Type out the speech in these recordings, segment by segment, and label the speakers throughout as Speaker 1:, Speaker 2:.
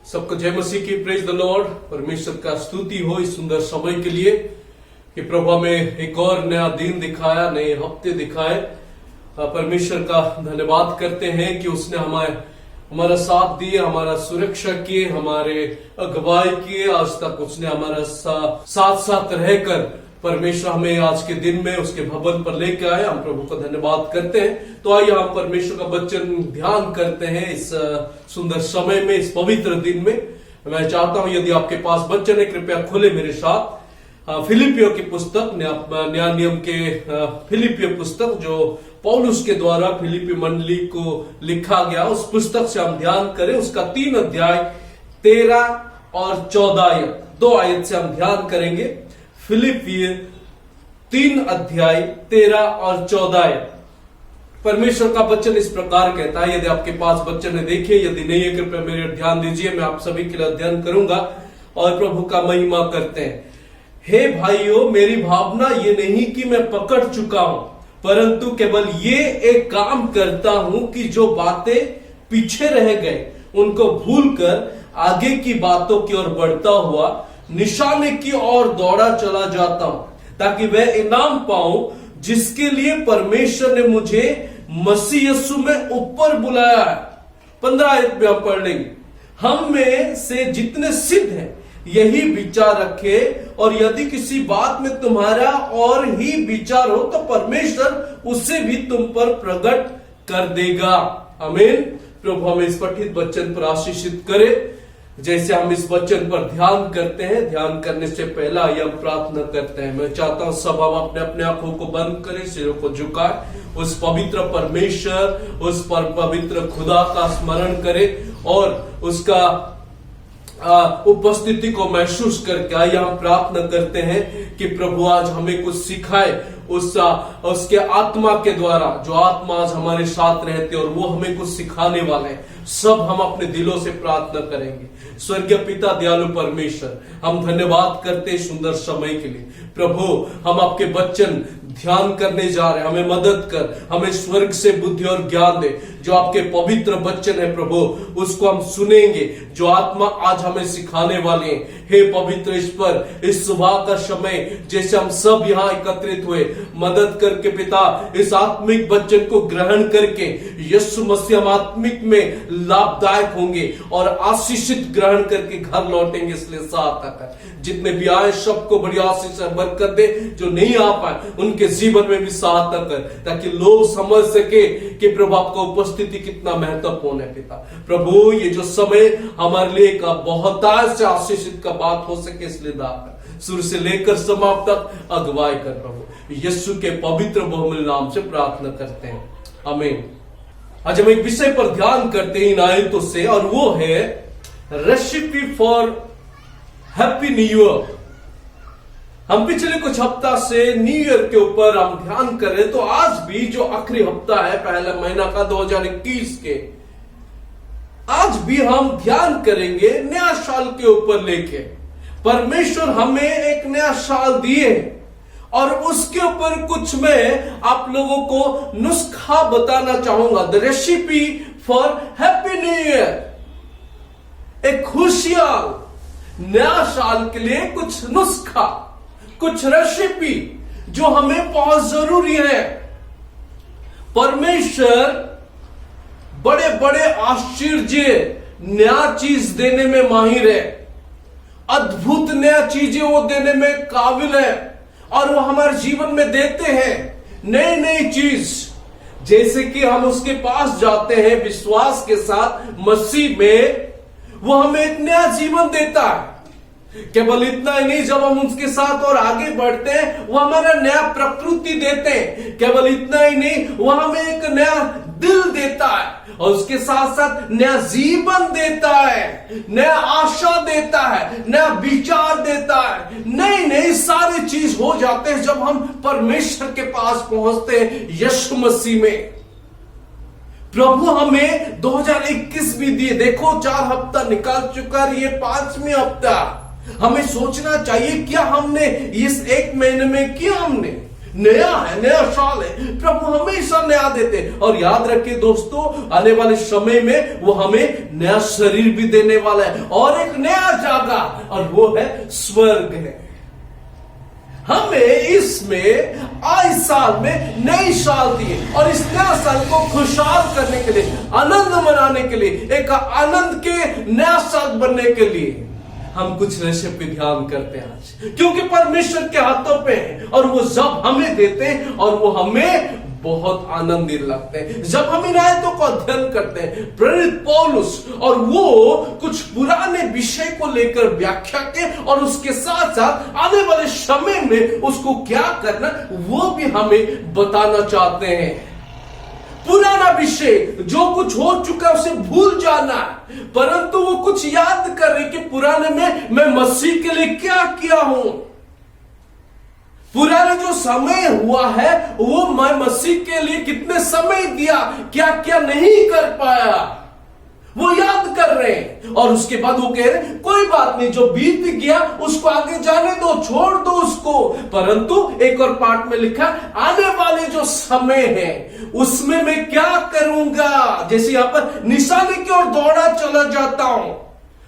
Speaker 1: सबको जय मसीह की। Praise the Lord. परमेश्वर का स्तुति हो इस सुंदर समय के लिए कि प्रभु हमें एक और नया दिन दिखाया, नए हफ्ते दिखाए। परमेश्वर का धन्यवाद करते हैं कि उसने हमारा साथ दिए, हमारा सुरक्षा किए, हमारे अगुवाई किए। आज तक उसने हमारा साथ रहकर परमेश्वर हमें आज के दिन में उसके भवन पर लेके आए। हम प्रभु का धन्यवाद करते हैं। तो आइए हम परमेश्वर का वचन ध्यान करते हैं इस सुंदर समय में, इस पवित्र दिन में। मैं चाहता हूं यदि आपके पास वचन है कृपया खोले मेरे साथ फिलिपियों की पुस्तक, नया नियम के फिलिपियों पुस्तक जो पौलुस के द्वारा फिलिपी मंडली को लिखा गया, उस पुस्तक से हम ध्यान करें। उसका 3 अध्याय 13 और 14 आयत, 2 आयत से हम ध्यान करेंगे। फिलिपिय 3 अध्याय 13 और 14 आयत। परमेश्वर का वचन इस प्रकार कहता है। यदि आपके पास वचन है देखिए, यदि नहीं है कृपया मेरे ध्यान दीजिए। मैं आप सभी के लिए अध्ययन करूंगा और प्रभु का महिमा करते हैं। हे भाइयों, मेरी भावना ये नहीं कि मैं पकड़ चुका हूं, परंतु केवल ये एक काम करता हूं कि जो बातें पीछे रह गए उनको भूलकर आगे की बातों की ओर बढ़ता हुआ निशाने की ओर दौड़ा चला जाता हूं, ताकि वह इनाम पाऊं जिसके लिए परमेश्वर ने मुझे मसीह यीशु में ऊपर बुलाया है। 15 आयत में आप पढ़ लेंगे। हम में से जितने सिद्ध हैं यही विचार रखे, और यदि किसी बात में तुम्हारा और ही विचार हो तो परमेश्वर उसे भी तुम पर प्रकट कर देगा। आमीन। प्रभु हमें इस पठित वचन पर आशीषित करे। जैसे हम इस वचन पर ध्यान करते हैं, ध्यान करने से पहला हम प्रार्थना करते हैं। मैं चाहता हूं सब हम अपने अपने आंखों को बंद करें, सिरों को झुकाएं, उस पवित्र परमेश्वर, उस पर पवित्र खुदा का स्मरण करें और उसका उपस्थिति को महसूस करके आइए हम प्रार्थना करते हैं कि प्रभु आज हमें कुछ सिखाए उसके आत्मा के द्वारा, जो आत्मा आज हमारे साथ रहते और वो हमें कुछ सिखाने वाले हैं। सब हम अपने दिलों से प्रार्थना करेंगे। स्वर्गीय पिता दयालु परमेश्वर, हम धन्यवाद करते हैं सुंदर समय के लिए। प्रभु हम आपके वचन ध्यान करने जा रहे हैं, हमें मदद कर, हमें स्वर्ग से बुद्धि और ज्ञान दे। जो आपके पवित्र वचन है प्रभु उसको हम सुनेंगे, जो आत्मा आज हमें सिखाने वाले हैं। हे पवित्र ईश्वर, इस सुबह का समय जैसे हम सब यहाँ एकत्रित हुए, मदद करके पिता इस आत्मिक वचन को ग्रहण करके यीशु मसीह हम आत्मिक में लाभदायक होंगे और आशीषित ग्रहण करके घर लौटेंगे। इसलिए सहायता कर, जितने भी आए सबको बड़ी आशीष बरकत दे, जो नहीं आ पाए उनके जीवन में भी सहायता कर, ताकि लोग समझ सके कि प्रभु आपका उपस्थिति कितना महत्वपूर्ण है। पिता प्रभु ये जो समय हमारे लिए का बहुत से आशीषित का बात हो सके, इसलिए दाता शुरू से लेकर समाप्त तक अगुवाई कर प्रभु यीशु के पवित्र बहुमूल्य नाम से प्रार्थना करते हैं, आमीन। आज हम एक विषय पर ध्यान करते हैं इन आयतों से, और वो है recipe for happy new year. हम पिछले कुछ हफ्ता से न्यू ईयर के ऊपर हम ध्यान कर रहे, तो आज भी जो आखिरी हफ्ता है पहला महीना का 2021 के, आज भी हम ध्यान करेंगे नया साल के ऊपर लेके। परमेश्वर हमें एक नया साल दिए और उसके ऊपर कुछ मैं आप लोगों को नुस्खा बताना चाहूंगा। The recipe for happy new year. एक खुशहाल नया साल के लिए कुछ नुस्खा, कुछ रेसिपी जो हमें बहुत जरूरी है। परमेश्वर बड़े बड़े आश्चर्य नया चीज देने में माहिर है, अद्भुत नया चीजें वो देने में काबिल है, और वो हमारे जीवन में देते हैं नई नई चीज। जैसे कि हम उसके पास जाते हैं विश्वास के साथ मसीह में, वो हमें एक नया जीवन देता है। केवल इतना ही नहीं, जब हम उसके साथ और आगे बढ़ते हैं वो हमारा नया प्रकृति देते हैं। केवल इतना ही नहीं, वो हमें एक नया दिल देता है और उसके साथ साथ नया जीवन देता है, नया आशा देता है, नया विचार देता है। नई नई सारी चीज हो जाते हैं जब हम परमेश्वर के पास पहुंचते हैं यीशु मसीह में। प्रभु हमें 2021 भी दिए। देखो 4 हफ्ता निकाल चुका है, ये 5वां हफ्ता। हमें सोचना चाहिए क्या हमने इस एक महीने में किया, हमने नया है, नया साल है। प्रभु हमेशा नया देते हैं। और याद रखिए दोस्तों, आने वाले समय में वो हमें नया शरीर भी देने वाला है और एक नया जगह, और वो है स्वर्ग है। हमें इसमें इस साल में नई साल दिए और इस नया साल को खुशहाल करने के लिए, आनंद मनाने के लिए, एक आनंद के नया साल बनने के लिए हम कुछ नशे पे ध्यान करते हैं आज, क्योंकि परमेश्वर के हाथों पे है और वो जब हमें देते हैं और वो हमें बहुत आनंदित लगते हैं जब हम इन आयतों को अध्ययन करते हैं। प्रेरित पौलुस और वो कुछ पुराने विषय को लेकर व्याख्या के और उसके साथ साथ आने वाले समय में उसको क्या करना वो भी हमें बताना चाहते हैं। पुराना विषय जो कुछ हो चुका उसे भूल जाना, परंतु वो कुछ याद कर रहे कि पुराने में मैं मसीह के लिए क्या किया हूं। पुराना जो समय हुआ है वो मैं मसीह के लिए कितने समय दिया, क्या क्या नहीं कर पाया, वो याद कर रहे हैं। और उसके बाद वो कह रहे हैं कोई बात नहीं, जो बीत गया उसको आगे जाने दो, छोड़ दो उसको। परंतु एक और पार्ट में लिखा आने वाले जो समय है उसमें मैं क्या करूंगा। जैसे यहां पर निशाने की ओर दौड़ा चला जाता हूं।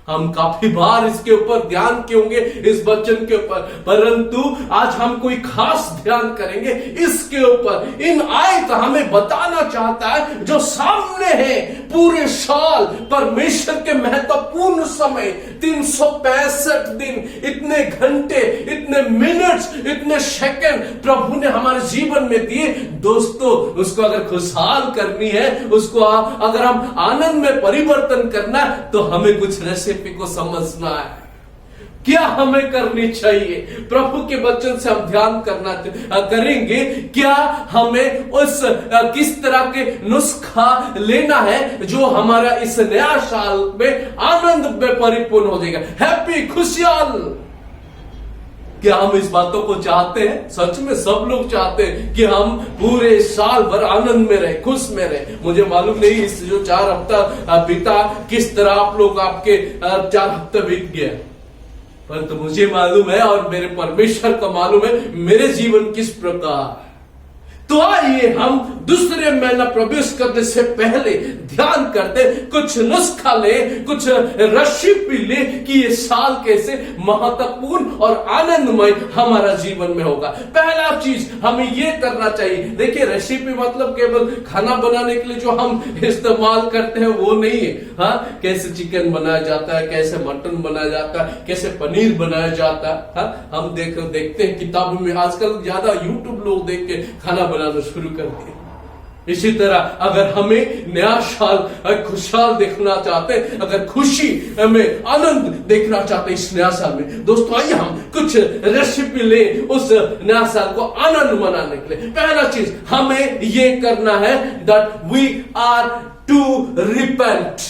Speaker 1: हम काफी बार इसके ऊपर ध्यान किए होंगे इस वचन के ऊपर, परंतु आज हम कोई खास ध्यान करेंगे इसके ऊपर। इन आयत हमें बताना चाहता है जो सामने है पूरे साल, परमेश्वर के महत्वपूर्ण समय 365 दिन, इतने घंटे, इतने मिनट्स, इतने सेकंड प्रभु ने हमारे जीवन में दिए। दोस्तों उसको अगर खुशहाल करनी है, उसको अगर हम आनंद में परिवर्तन करना है तो हमें कुछ रेसिपी को समझना है। क्या हमें करनी चाहिए, प्रभु के वचन से हम ध्यान करना करेंगे। क्या हमें उस किस तरह के नुस्खा लेना है जो हमारा इस नया साल में आनंद में परिपूर्ण हो जाएगा, हैप्पी, खुशहाल। क्या हम इस बातों को चाहते हैं? सच में सब लोग चाहते हैं कि हम पूरे साल भर आनंद में रहे, खुश में रहे। मुझे मालूम नहीं इस जो 4 हफ्ता बीता किस तरह आप लोग आपके 4 हफ्ते बीत गया, परंतु मुझे मालूम है और मेरे परमेश्वर को मालूम है मेरे जीवन किस प्रकार। तो आइए हम दूसरे महीना प्रवेश करने से पहले ध्यान करते, कुछ नुस्खा ले, कुछ रेसिपी ले कि ये साल कैसे महत्वपूर्ण और आनंदमय हमारा जीवन में होगा। पहला चीज हमें ये करना चाहिए, देखिए रेसिपी मतलब केवल खाना बनाने के लिए जो हम इस्तेमाल करते हैं वो नहीं है। हाँ, कैसे चिकन बनाया जाता है, कैसे मटन बनाया जाता है, कैसे पनीर बनाया जाता है। हाँ, हम देखते हैं किताबों में, आजकल ज्यादा यूट्यूब लोग देख के खाना बनाना शुरू कर दिए। इसी तरह अगर हमें नया साल खुशहाल देखना चाहते, अगर खुशी में आनंद देखना चाहते इस नया साल में, दोस्तों आइए हम कुछ रेसिपी ले उस नया साल को आनंद मनाने के लिए। पहला चीज हमें ये करना है that we are to repent.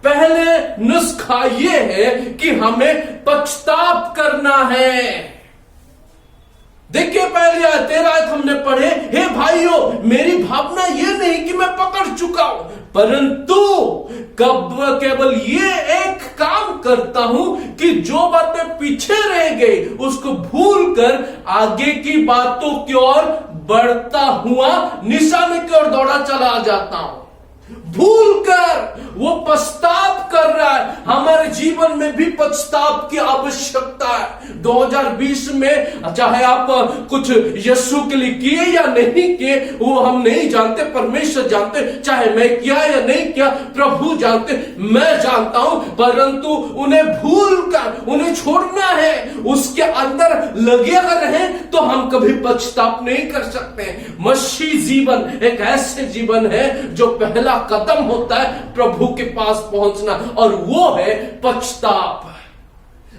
Speaker 1: पहले नुस्खा ये है कि हमें पछताप करना है। देखिए पहले 13 आयत हमने पढ़े, हे भाइयों मेरी भावना ये नहीं कि मैं पकड़ चुका हूं, परंतु कब केवल ये एक काम करता हूं कि जो बातें पीछे रह गई उसको भूलकर आगे की बातों की ओर बढ़ता हुआ निशाने की ओर दौड़ा चला जाता हूं। भूलकर वो पछताप कर रहा है। हमारे जीवन में भी पछताप की आवश्यकता है। 2020 में चाहे आप कुछ यीशु के लिए किए या नहीं किए वो हम नहीं जानते, परमेश्वर जानते। चाहे मैं किया या नहीं किया प्रभु जानते, मैं जानता हूं, परंतु उन्हें भूलकर उन्हें छोड़ना है। उसके अंदर लगे अगर हैं तो हम कभी पछताप नहीं कर सकते। मसीह जीवन एक ऐसे जीवन है जो पहला कदम होता है प्रभु के पास पहुंचना, और वो है पछताप।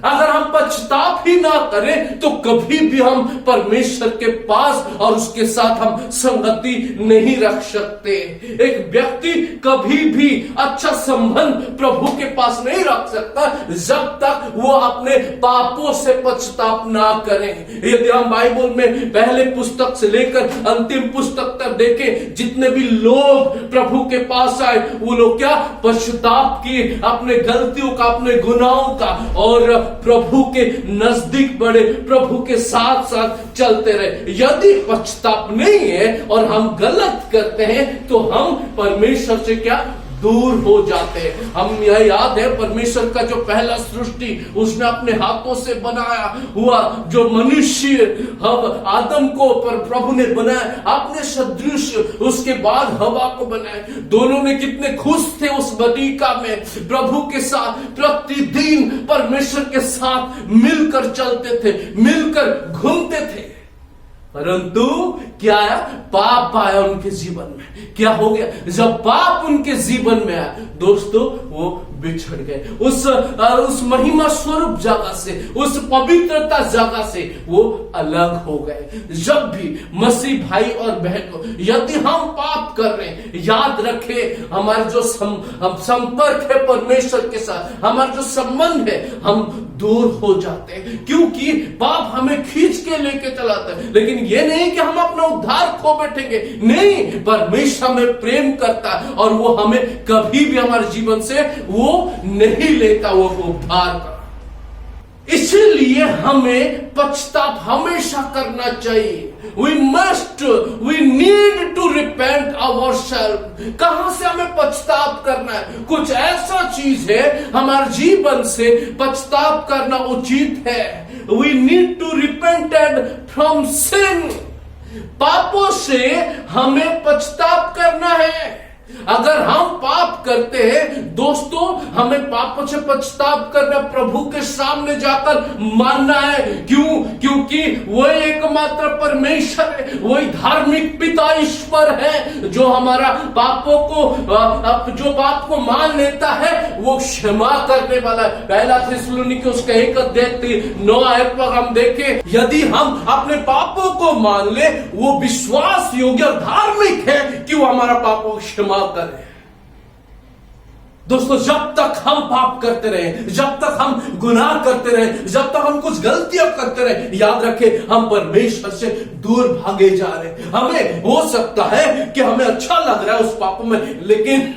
Speaker 1: अगर हम पछताप ही ना करें तो कभी भी हम परमेश्वर के पास और उसके साथ हम संगति नहीं रख सकते। एक व्यक्ति कभी भी अच्छा संबंध प्रभु के पास नहीं रख सकता जब तक वो अपने पापों से पछताप ना करें। यदि हम बाइबल में पहले पुस्तक से लेकर अंतिम पुस्तक तक देखें, जितने भी लोग प्रभु के पास आए वो लोग क्या पछताप किए, अपने गलतियों का, अपने गुनाहों का, और प्रभु के नजदीक बढ़े, प्रभु के साथ साथ चलते रहे। यदि पश्चाताप नहीं है और हम गलत करते हैं तो हम परमेश्वर से क्या दूर हो जाते हैं। हम यह याद है परमेश्वर का जो पहला सृष्टि उसने अपने हाथों से बनाया हुआ जो मनुष्य हम आदम को पर प्रभु ने बनाया, अपने सदृश उसके बाद हवा को बनाया। दोनों ने कितने खुश थे उस बगीचा में, प्रभु के साथ प्रतिदिन परमेश्वर के साथ मिलकर चलते थे, मिलकर घूमते थे। परंतु क्या आया? पाप आया उनके जीवन में। क्या हो गया? जब पाप उनके जीवन में आया दोस्तों, वो बिछड़ गए उस महिमा स्वरूप जगह से, उस पवित्रता जगह से वो अलग हो गए। जब भी मसीह भाई और बहनों, यदि हम पाप कर रहे हैं, याद रखें हमारा जो संपर्क है परमेश्वर के साथ, हमारा जो संबंध है, हम दूर हो जाते हैं, क्योंकि पाप हमें खींच के लेके चलाता है। लेकिन ये नहीं कि हम अपना उद्धार खो बैठेंगे, नहीं, परमेश्वर हमें प्रेम करता है और वो हमें कभी भी हमारे जीवन से वो नहीं लेता वो उद्धार का। इसीलिए हमें पश्चाताप हमेशा करना चाहिए। we need to repent ourselves। कहां से हमें पश्चाताप करना है? कुछ ऐसा चीज है हमारे जीवन से पश्चाताप करना उचित है। we need to repent from sin। पापों से हमें पश्चाताप करना है। अगर हम पाप करते हैं दोस्तों, हमें पापों से पश्चाताप करना, प्रभु के सामने जाकर मानना है। क्यों? क्योंकि वही एकमात्र परमेश्वर है, वही धार्मिक पिता ईश्वर है जो हमारा पापों को जो पाप को मान लेता है वो क्षमा करने वाला है। पहला थिस्सलुनीके उसका 1:9 पर हम देखें, यदि हम अपने पापों को मान ले, वो विश्वास योग्य धार्मिक है कि वो हमारा पापों को क्षमा करे। दोस्तों, जब तक हम पाप करते रहे, जब तक हम गुनाह करते रहे, जब तक हम कुछ गलतियां करते रहे, याद रखें हम परमेश्वर से दूर भागे जा रहे। हमें हो सकता है कि हमें अच्छा लग रहा है उस पापों में, लेकिन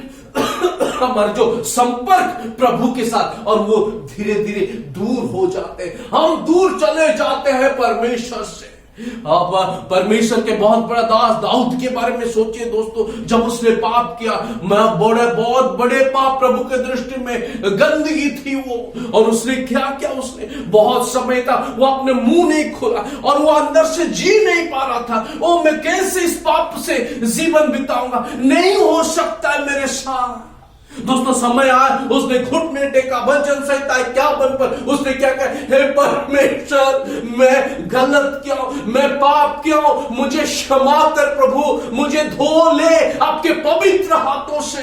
Speaker 1: हमारा जो संपर्क प्रभु के साथ और वो धीरे धीरे दूर हो जाते हैं। हम दूर चले जाते हैं परमेश्वर से। आप परमेश्वर के बहुत बड़ा दास दाऊद के बारे में सोचिए दोस्तों, जब उसने पाप किया, बहुत बड़े पाप प्रभु के दृष्टि में गंदगी थी वो, और उसने क्या किया? उसने बहुत समय तक वो अपने मुंह नहीं खोला और वो अंदर से जी नहीं पा रहा था। ओ, मैं कैसे इस पाप से जीवन बिताऊंगा? नहीं हो सकता है मेरे साथ। दोस्तों, समय आया, उसने घुटने टेका, भजन संहिता 51 पर उसने क्या कहा? हे परमेश्वर, मैं गलत किया, मैं पाप किया, मुझे क्षमा कर प्रभु, मुझे धो ले आपके पवित्र हाथों से।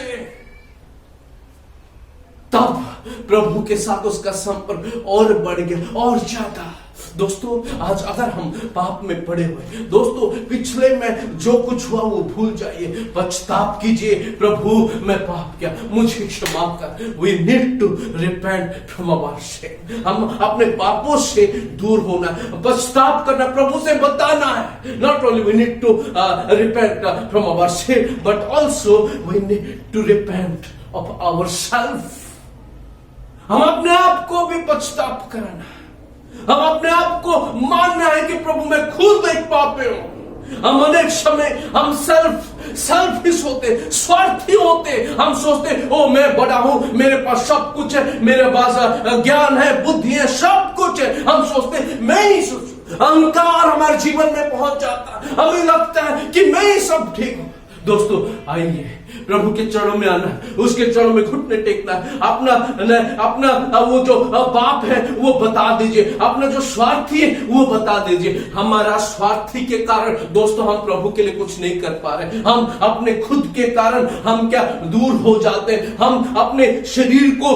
Speaker 1: तब प्रभु के साथ उसका संपर्क और बढ़ गया और ज्यादा। दोस्तों, आज अगर हम पाप में पड़े हुए, दोस्तों पिछले में जो कुछ हुआ वो भूल जाइए, पश्चाताप कीजिए, प्रभु मैं पाप किया, मुझे क्षमा कर। We need to repent from our sin। हम अपने पापों से दूर होना, पश्चाताप करना, प्रभु से बताना है। Not only we need to repent from our sin, but also we need to repent of ourselves। हम अपने आप को भी पश्चाताप कराना, हम अपने आप को मानना है कि प्रभु मैं खुद एक पापी हूं। हम अनेक समय हम सेल्फिश होते, स्वार्थी होते। हम सोचते ओ मैं बड़ा हूं, मेरे पास सब कुछ है, मेरे पास ज्ञान है, बुद्धि है, सब कुछ है। हम सोचते मैं ही सोचूं। अहंकार हमारे जीवन में पहुंच जाता, हमें लगता है कि मैं ही सब ठीक हूं। दोस्तों, आइए प्रभु के चरणों में आना, उसके चरणों में घुटने टेकना, अपना वो जो पाप है वो बता दीजिए, अपना जो स्वार्थी है वो बता दीजिए। हमारा स्वार्थी के कारण दोस्तों हम प्रभु के लिए कुछ नहीं कर पा रहे। हम अपने खुद के कारण हम क्या दूर हो जाते हैं। हम अपने शरीर को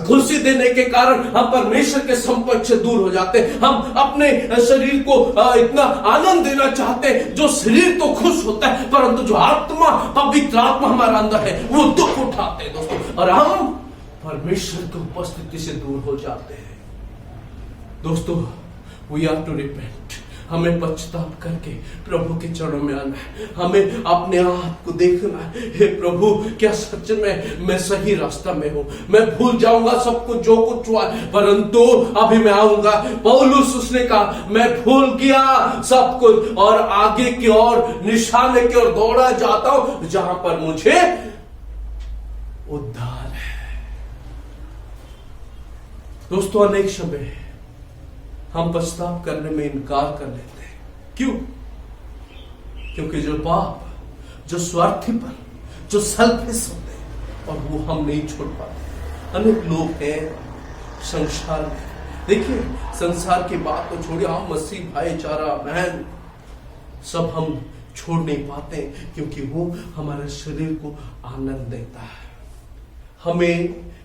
Speaker 1: खुशी देने के कारण हम परमेश्वर के संपर्क से दूर हो जाते हैं। हम अपने शरीर को इतना आनंद देना चाहते हैं, जो शरीर तो खुश होता है परंतु जो आत्मा, पवित्र आत्मा हमारा अंदर है, वो दुख उठाते हैं दोस्तों, और हम परमेश्वर की उपस्थिति से दूर हो जाते हैं। दोस्तों, वी आर टू रिपेंट। हमें पछतावा करके प्रभु के चरणों में आना है। हमें अपने आप को देखना है, हे प्रभु क्या सच में मैं सही रास्ता में हूं? मैं भूल जाऊंगा सब कुछ जो कुछ हुआ, परंतु अभी मैं आऊंगा। पौलुस उसने कहा मैं भूल गया सब कुछ और आगे की ओर निशाने की ओर दौड़ा जाता हूं जहां पर मुझे उद्धार है। दोस्तों, अनेक समय हम पछतावा करने में इनकार कर लेते हैं। क्यों? क्योंकि जो पाप, जो स्वार्थीपन, जो सेल्फिश होते हैं और वो हम नहीं छोड़ पाते। अनेक लोग हैं संसार में, देखिए संसार की बात तो छोड़िए, हम मसीह भाईचारा बहन सब हम छोड़ नहीं पाते क्योंकि वो हमारे शरीर को आनंद देता है। हमें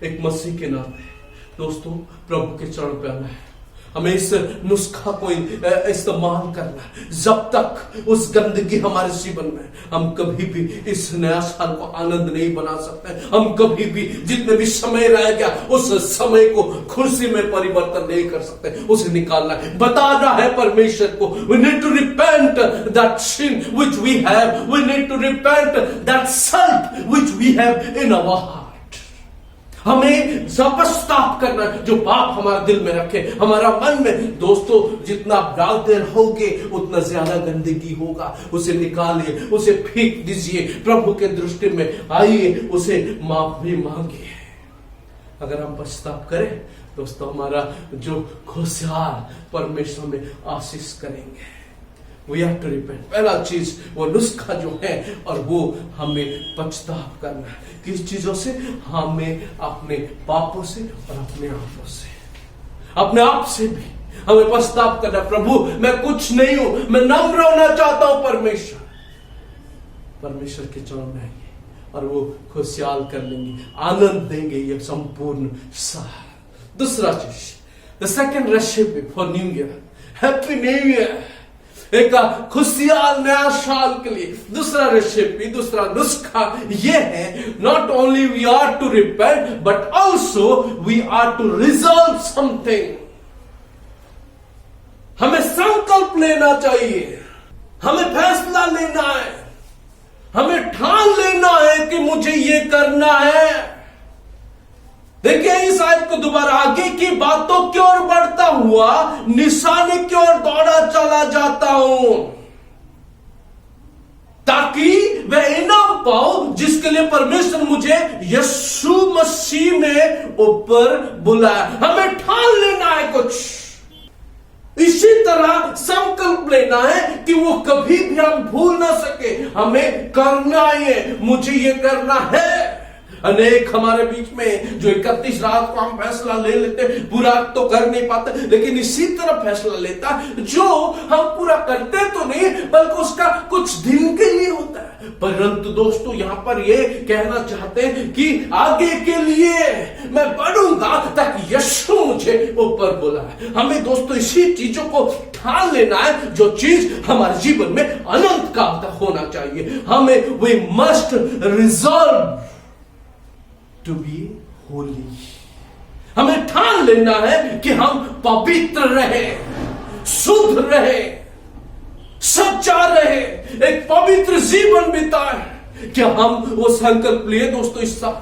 Speaker 1: एक मसीह के नाते दोस्तों प्रभु के चरण पे आना है। हमें इस नुस्खा को इस्तेमाल करना है। जब तक उस गंदगी हमारे जीवन में, हम कभी भी इस नया साल को आनंद नहीं बना सकते। हम कभी भी जितने भी समय रह गया उस समय को खुशी में परिवर्तन नहीं कर सकते। उसे निकालना है, बताना है परमेश्वर को। We need to repent that sin which we have. We need to repent that self which we have in our heart. हमें पश्चाताप करना, जो पाप हमारे दिल में रखे, हमारा मन में। दोस्तों, जितना डालते रहोगे उतना ज्यादा गंदगी होगा। उसे निकालिए, उसे फेंक दीजिए, प्रभु के दृष्टि में आइए, उसे माफी मांगिए। अगर हम पश्चाताप करें दोस्तों, हमारा जो खुशहाल परमेश्वर में आशीष करेंगे। We have to repent. पहला चीज वो नुस्खा जो है, और वो हमें पछतावा करना है। किस चीजों से? हमें अपने पापों से और अपने आपों से, अपने आप से भी हमें पछतावा करना। प्रभु मैं कुछ नहीं हूं, मैं नम्र होना चाहता हूं। परमेश्वर के चरण में आइए और वो खुशहाल कर लेंगे, आनंद देंगे ये संपूर्ण साल। दूसरा चीज, the second recipe for new year, happy new year, एक खुशहाल नया साल के लिए। दूसरा रेसिपी, दूसरा नुस्खा ये है, not only we are to repent but also we are to resolve something. हमें संकल्प लेना चाहिए, हमें फैसला लेना है, हमें ठान लेना है कि मुझे ये करना है। देखिए इस आयत को दोबारा, आगे की बातों की ओर बढ़ता हुआ निशाने की ओर दौड़ा चला जाता हूं, ताकि वह इनाम पाऊं जिसके लिए परमेश्वर मुझे यीशु मसीह में ऊपर बुलाया। हमें ठान लेना है कुछ, इसी तरह संकल्प लेना है कि वो कभी भी हम भूल ना सके। हमें करना है, मुझे ये करना है। अनेक हमारे बीच में जो 31 रात को हम फैसला ले लेते, पूरा तो कर नहीं पाते, लेकिन इसी तरह फैसला लेता जो हम पूरा करते तो नहीं बल्कि उसका कुछ दिन के लिए होता है। परंतु दोस्तों यहां पर ये कहना चाहते हैं कि आगे के लिए मैं बढ़ूंगा ताकि यीशु मुझे ऊपर बुलाए। हमें दोस्तों इसी चीजों को ठान लेना है, जो चीज हमारे जीवन में अनंत काल तक होना चाहिए। हमें we must resolve to be holy. हमें ठान लेना है कि हम पवित्र रहे, शुद्ध रहे, सच्चा रहे, एक पवित्र जीवन बिताए। क्या हम वो संकल्प लिए दोस्तों? इस साल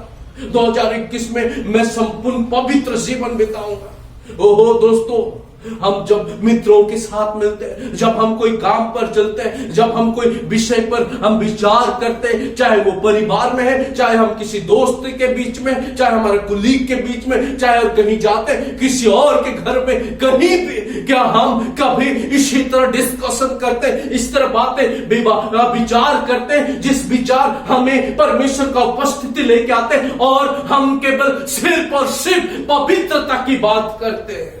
Speaker 1: 2021 में मैं संपूर्ण पवित्र जीवन बिताऊंगा। ओहो दोस्तों, हम जब मित्रों के साथ मिलते हैं, जब हम कोई काम पर चलते हैं, जब हम कोई विषय पर हम विचार करते हैं, चाहे वो परिवार में है, चाहे हम किसी दोस्त के बीच में, चाहे हमारे कुलीग के बीच में, चाहे और कहीं जाते हैं किसी और के घर में, कहीं भी, क्या हम कभी इसी तरह डिस्कशन करते हैं, इस तरह बातें विचार करते हैं जिस विचार हमें परमेश्वर का उपस्थिति लेके आते हैं और हम केवल सिर्फ और सिर्फ पवित्रता की बात करते हैं?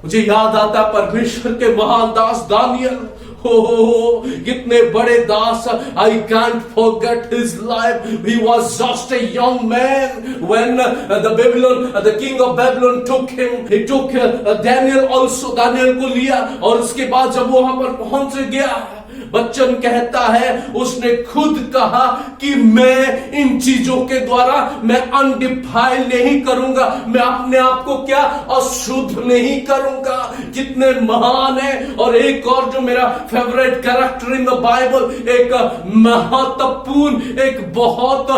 Speaker 1: मुझे याद आता परमेश्वर के महान दास दानियल, हो कितने बड़े दास। I can't forget his life. He was just a young man when the king of Babylon took him. He took Daniel also, Daniel को लिया, और उसके बाद जब वो वहां पर पहुंच गया, वचन कहता है, उसने खुद कहा कि मैं इन चीजों के द्वारा मैं अनडिफाइल नहीं करूंगा, मैं अपने आप को क्या अशुद्ध नहीं करूंगा। कितने महान है। और एक और जो मेरा favourite character in the Bible, एक महत्वपूर्ण, एक बहुत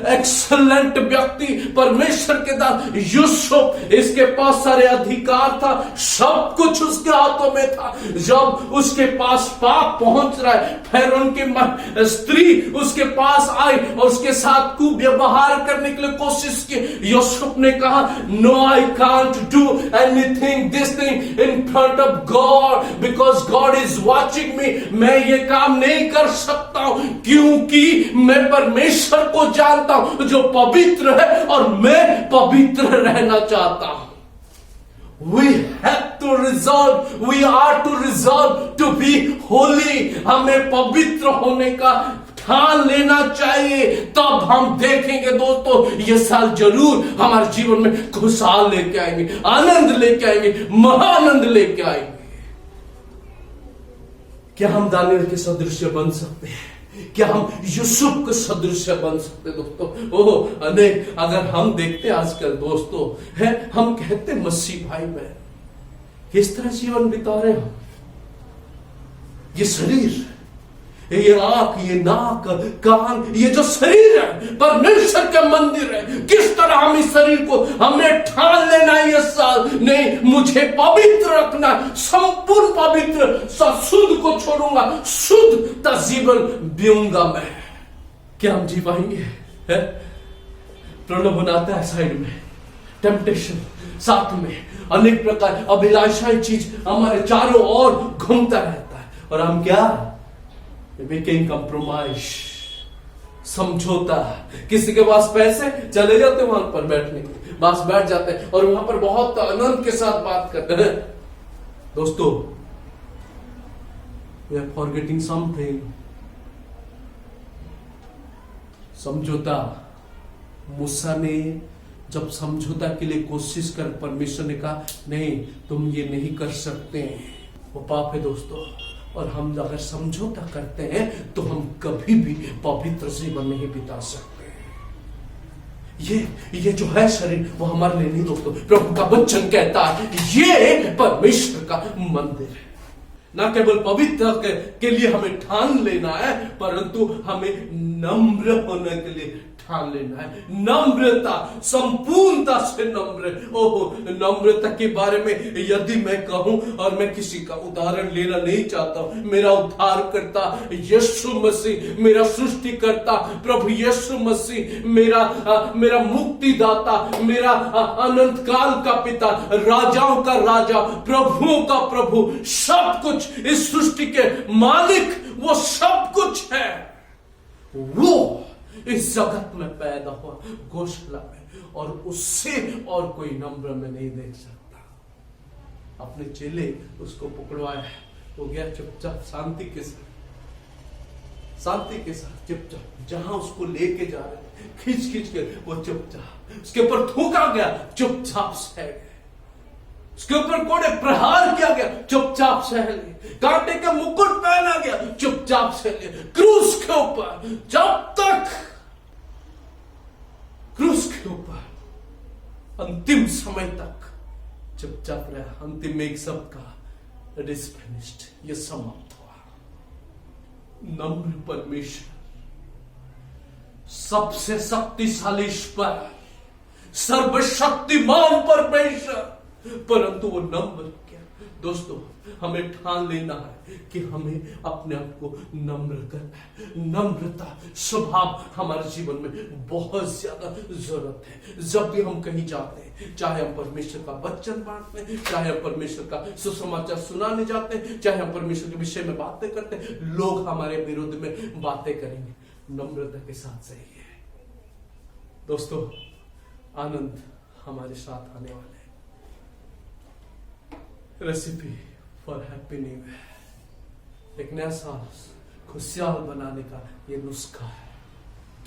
Speaker 1: एक्सलेंट व्यक्ति परमेश्वर के दास यूसुफ। इसके पास सारे अधिकार था, सब कुछ उसके हाथों में था। जब उसके पास पाप पहुंच रहा है, फिर उनकी स्त्री उसके पास आई और उसके साथ कुव्यवहार करने के लिए कोशिश की। यूसुफ ने कहा, no I can't do anything this thing in front of God because God is watching me. मैं ये काम नहीं कर सकता हूं क्योंकि मैं परमेश्वर को जानता हूं जो पवित्र है और मैं पवित्र रहना चाहता हूं। We have to resolve, we are to resolve to be holy। हमें पवित्र होने का ठान लेना चाहिए, तब हम देखेंगे दोस्तों ये साल जरूर हमारे जीवन में खुशहाल लेके आएंगे, आनंद लेके आएंगे, महाआनंद लेके आएंगे। क्या हम दानिएल के सदृश बन सकते हैं? क्या हम यूसुफ के सदृश बन सकते दोस्तों? ओह अनेक, अगर हम देखते आजकल दोस्तों है, हम कहते मसीह भाई बहन किस तरह जीवन बिता रहे हम। ये शरीर, ये आंख, ये नाक, कान, ये जो शरीर है परमेश्वर का मंदिर है। किस तरह हम इस शरीर को हमें ठान लेना है ये साल, नहीं मुझे पवित्र रखना, संपूर्ण पवित्र, शुद्ध को छोड़ूंगा, शुद्ध का जीवन जीऊंगा मैं। क्या हम जी पाएंगे? प्रलोभन आता है साइड में, टेम्पटेशन साथ में, अनेक प्रकार अभिलाषाएं चीज हमारे चारों ओर घूमता रहता है और हम क्या मेकिंग कंप्रोमाइज, समझौता। किसी के पास पैसे, चले जाते वहां पर बैठने के लिए, बस बैठ जाते हैं और वहां पर बहुत आनंद के साथ बात करते हैं। दोस्तों वी आर फॉरगेटिंग समथिंग। समझौता, मूसा ने जब समझौता के लिए कोशिश कर, परमेश्वर ने कहा नहीं तुम ये नहीं कर सकते, वो पाप है दोस्तों। और हम अगर समझौता करते हैं तो हम कभी भी पवित्र जीवन नहीं बिता सकते। ये जो है शरीर वो हमारे लिए नहीं दोस्तों, प्रभु का वचन कहता है ये परमेश्वर का मंदिर है। ना केवल पवित्र के लिए हमें ठान लेना है, परंतु हमें नम्र होने के लिए ठान लेना है। नम्रता, संपूर्णता से नम्र। ओह, नम्रता के बारे में यदि मैं कहूं, और मैं किसी का उदाहरण लेना नहीं चाहता हूं, मेरा उद्धारकर्ता यीशु मसीह, मेरा सृष्टिकर्ता प्रभु यीशु मसीह, मेरा मुक्तिदाता, मेरा अनंत काल का पिता, राजाओं का राजा, प्रभुओं का प्रभु, सब कुछ इस सृष्टि के मालिक, वो सब कुछ है। वो इस जगत में पैदा हुआ गौशाला में, और उससे और कोई नम्र में नहीं देख सकता। अपने चेले उसको पकड़वाया, वो गया चुपचाप, शांति के साथ चुपचाप, जहां उसको लेके जा रहे थे खींच के, वो चुपचाप, उसके ऊपर थूका गया, चुपचाप सह गए, उसके ऊपर कोड़े प्रहार किया गया, चुपचाप सह लिए, कांटे का मुकुट पहना गया, चुपचाप सह लिए, क्रूस के ऊपर, जब तक क्रूस के ऊपर अंतिम समय तक चुपचाप रहा। अंतिम में एक शब्द का, इट इज फिनिश्ड, ये समाप्त हुआ। नम्र परमेश्वर, सबसे शक्तिशाली ईश्वर, सर्वशक्तिमान परमेश्वर, परंतु वो नम्र क्या दोस्तों? हमें ठान लेना है कि हमें अपने आप को नम्र करना है। नम्रता स्वभाव हमारे जीवन में बहुत ज्यादा जरूरत है। जब भी हम कहीं जाते हैं, चाहे हम परमेश्वर का वचन बांटते हैं, चाहे हम परमेश्वर का सुसमाचार सुनाने जाते हैं, चाहे हम परमेश्वर के विषय में बातें करते हैं, लोग हमारे विरोध में बातें करेंगे, नम्रता के साथ सही है दोस्तों। आनंद हमारे साथ आने वाले हैं। Recipe for happy new year, एक नया साल खुशहाल बनाने का ये नुस्खा है।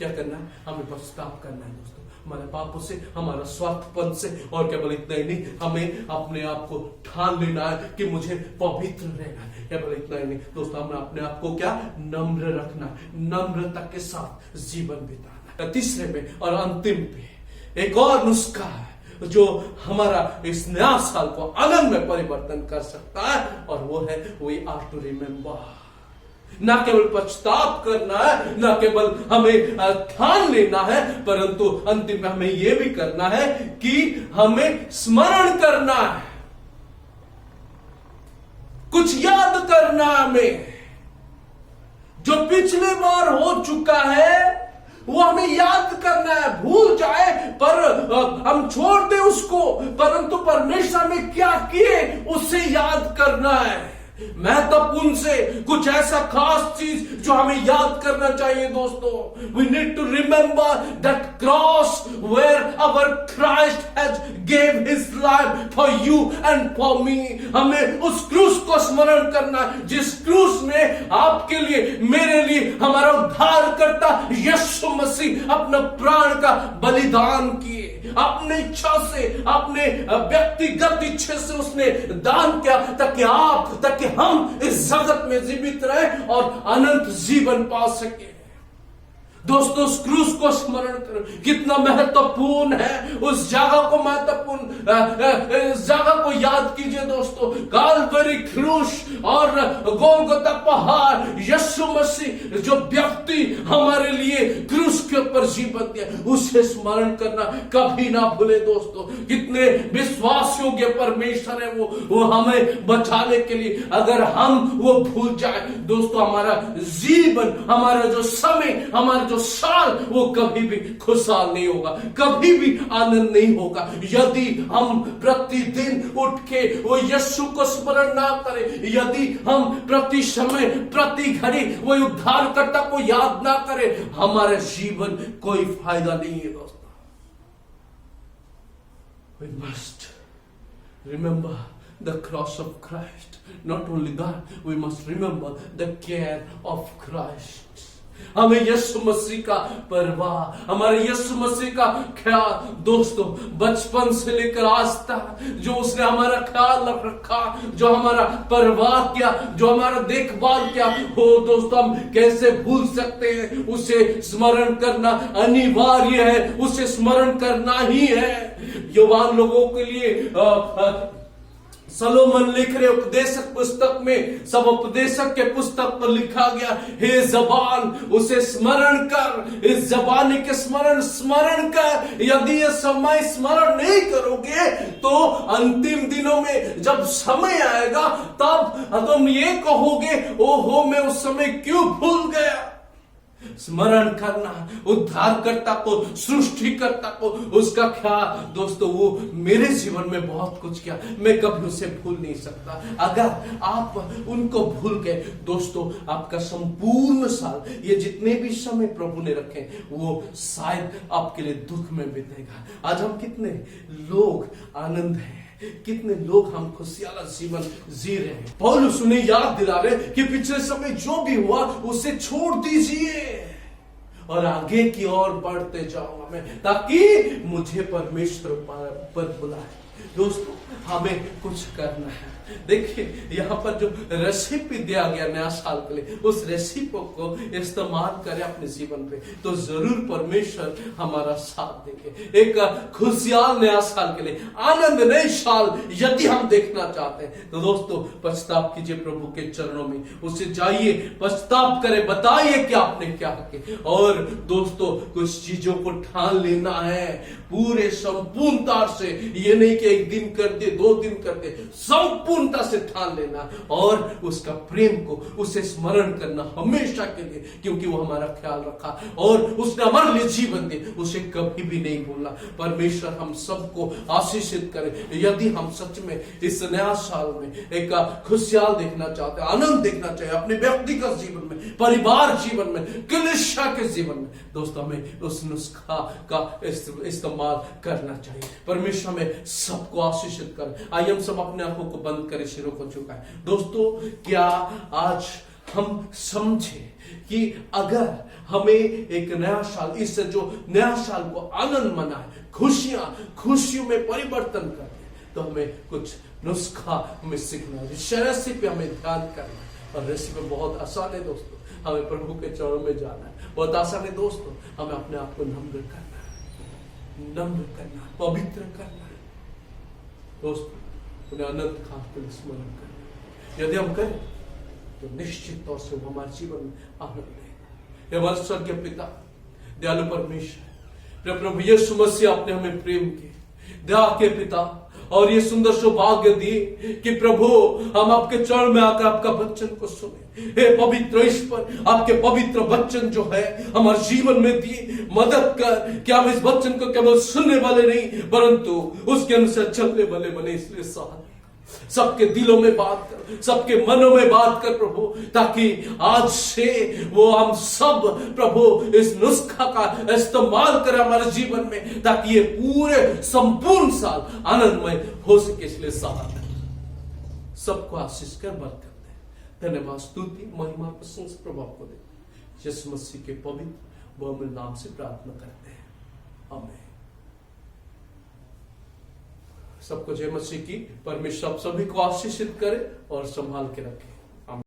Speaker 1: क्या करना है? हमें पश्चाताप करना है दोस्तों, हमारे पापों से, हमारा स्वार्थपन से। और केवल इतना ही नहीं, हमें अपने आप को ठान लेना है कि मुझे पवित्र रहना है। केवल इतना ही नहीं दोस्तों, हमें अपने आप को क्या नम्र रखना है, नम्रता के साथ जीवन बिताना है। तीसरे में और अंतिम पे एक और नुस्खा है जो हमारा इस नया साल को आनंद में परिवर्तन कर सकता है, और वो है वी आर टू रिमेंबर। ना केवल पश्चाताप करना है, ना केवल हमें ठान लेना है, परंतु अंतिम में हमें यह भी करना है कि हमें स्मरण करना है, कुछ याद करना है हमें। जो पिछले बार हो चुका है वो हमें याद करना है। भूल जाए पर हम छोड़ दे उसको, परंतु परमेश्वर ने क्या किए उसे याद करना है। महत्वपूर्ण से कुछ ऐसा खास चीज जो हमें याद करना चाहिए दोस्तों। We need to remember that cross where our Christ has gave his life for you and for me. हमें उस क्रूस को स्मरण करना, जिस क्रूस में आपके लिए, मेरे लिए, हमारा उद्धारकर्ता यीशु मसीह अपना प्राण का बलिदान किए। अपने इच्छा से, अपने व्यक्तिगत इच्छा से उसने दान किया ताकि हम इस जगत में जीवित रहे और अनंत जीवन पा सके। दोस्तों, उस क्रूस को स्मरण करो, कितना महत्वपूर्ण है। उस जगह को इस जगह को याद कीजिए दोस्तों। काल्वरी क्रूस और गोलगोथा पहाड़, यीशु मसीह जो व्यक्ति हमारे लिए क्रूस के ऊपर जीवन दिया, उसे स्मरण करना कभी ना भूले दोस्तों। कितने विश्वास योग्य परमेश्वर है वो हमें बचाने के लिए। अगर हम वो भूल जाए दोस्तों, हमारा जीवन, हमारा जो समय, हमारा जो साल, वो कभी भी खुशहाल नहीं होगा, कभी भी आनंद नहीं होगा। यदि हम प्रतिदिन उठ के वो यीशु को स्मरण ना करें, यदि हम प्रति समय, प्रति घड़ी वो उद्धारकर्ता को याद ना करें, हमारे जीवन कोई फायदा नहीं है दोस्तों। We must remember the cross of Christ. Not only that, we must remember the care of Christ. हमें यीशु मसीह का परवाह, हमारे यीशु मसीह का ख्याल दोस्तों, बचपन से लेकर आज तक जो उसने हमारा ख्याल रखा, जो हमारा परवाह किया, जो हमारा देखभाल किया, हो दोस्तों हम कैसे भूल सकते हैं। उसे स्मरण करना अनिवार्य है, उसे स्मरण करना ही है। युवान लोगों के लिए सलोमन लिख रहे उपदेशक पुस्तक में, सब उपदेशक के पुस्तक पर लिखा गया, हे जबान उसे स्मरण कर, इस जबानी के स्मरण कर। यदि ये समय स्मरण नहीं करोगे तो अंतिम दिनों में जब समय आएगा तब तुम ये कहोगे, ओहो मैं उस समय क्यों भूल गया। स्मरण करना, उद्धारकर्ता को, सृष्टिकर्ता को, उसका ख्याल दोस्तों, वो मेरे जीवन में बहुत कुछ किया, मैं कभी उसे भूल नहीं सकता। अगर आप उनको भूल गए दोस्तों, आपका संपूर्ण साल, ये जितने भी समय प्रभु ने रखे, वो शायद आपके लिए दुख में बीतेगा। आज हम कितने लोग आनंद हैं, कितने लोग हम खुशहाल जीवन जी रहे हैं। पौलुस उन्हें याद दिला रहे कि पिछले समय जो भी हुआ उसे छोड़ दीजिए और आगे की ओर बढ़ते जाऊंगा मैं, ताकि मुझे परमेश्वर पर बुलाए। दोस्तों, हमें कुछ करना है। देखिए, यहाँ पर जो रेसिपी दिया गया नया साल के लिए, उस रेसिपी को इस्तेमाल करें अपने जीवन पे, तो जरूर परमेश्वर हमारा साथ देंगे। एक खुशहाल नया साल के लिए, आनंद नए साल यदि हम देखना चाहते हैं तो दोस्तों पश्चाताप कीजिए प्रभु के चरणों में, उसे जाइए, पश्चाताप करें, बताइए कि आपने क्या किया। और दोस्तों, कुछ चीजों को ठान लेना है पूरे संपूर्णता से। ये नहीं कि एक दिन कर दे, 2 दिन कर दे, संपूर्णता से ठान लेना और उसका प्रेम को, उसे स्मरण करना हमेशा के लिए, क्योंकि वो हमारा ख्याल रखा और उसने हमारे लिए जीवन दिए, उसे कभी भी नहीं भूलना। परमेश्वर हम सबको आशीषित करे। यदि हम सच में इस नया साल में एक खुशहाल देखना चाहते हैं, आनंद देखना चाहिए अपने व्यक्तिगत जीवन में, परिवार जीवन में, कलीसिया के जीवन में, दोस्तों हमें उस नुस्खा का इस्तेमाल करना चाहिए। परमेश्वर में सबको आशीषित करे। आइए हम सब अपने आंखों को बंद करें, सिरों को झुकाएं। दोस्तों, क्या आज हम समझे कि अगर हमें एक नया साल, इससे जो नया साल को आनंद मनाए, खुशियों में परिवर्तन कर दे, तो हमें कुछ नुस्खा हमें सीखना है। रेसिपी पे हमें ध्यान करना है। और रेसिपी बहुत आसान है दोस्तों, हमें प्रभु के चरणों में जाना है। बहुत आसान है दोस्तों, हमें अपने आप को नम्र करना है, पवित्र करना है दोस्तों। उन्हें अनंत काल के लिए स्मरण करना। यदि हम करें तो निश्चित तौर से वो हमारे जीवन में आनंद देगा। हमारे स्वर्गीय पिता, दयालु परमेश्वर, प्रभु यीशु मसीह, आपने हमें प्रेम किए, दया के पिता, और ये सुंदर सौभाग्य दिए कि प्रभु हम आपके चरण में आकर आपका वचन को सुने। हे पवित्र ईश्वर, आपके पवित्र वचन जो है हमारे जीवन में दिए, मदद कर कि हम इस वचन को केवल सुनने वाले नहीं परंतु उसके अनुसार चलने वाले बने। इसलिए सबके दिलों में बात कर, सबके मनों में बात कर प्रभु, ताकि आज से वो हम सब प्रभु इस नुस्खा का इस्तेमाल करें हमारे जीवन में, ताकि ये पूरे संपूर्ण साल आनंदमय हो सके। इसलिए सबको आशीष कर बरकत दे। धन्यवाद, स्तुति, महिमा, प्रशंसा प्रभाव को दे। यीशु मसीह के पवित्र बहुमूल्य नाम से प्रार्थना करते हैं, आमीन। सबको जय मसीह की। परमेश्वर आप सभी को आशीषित करे और संभाल के रखे।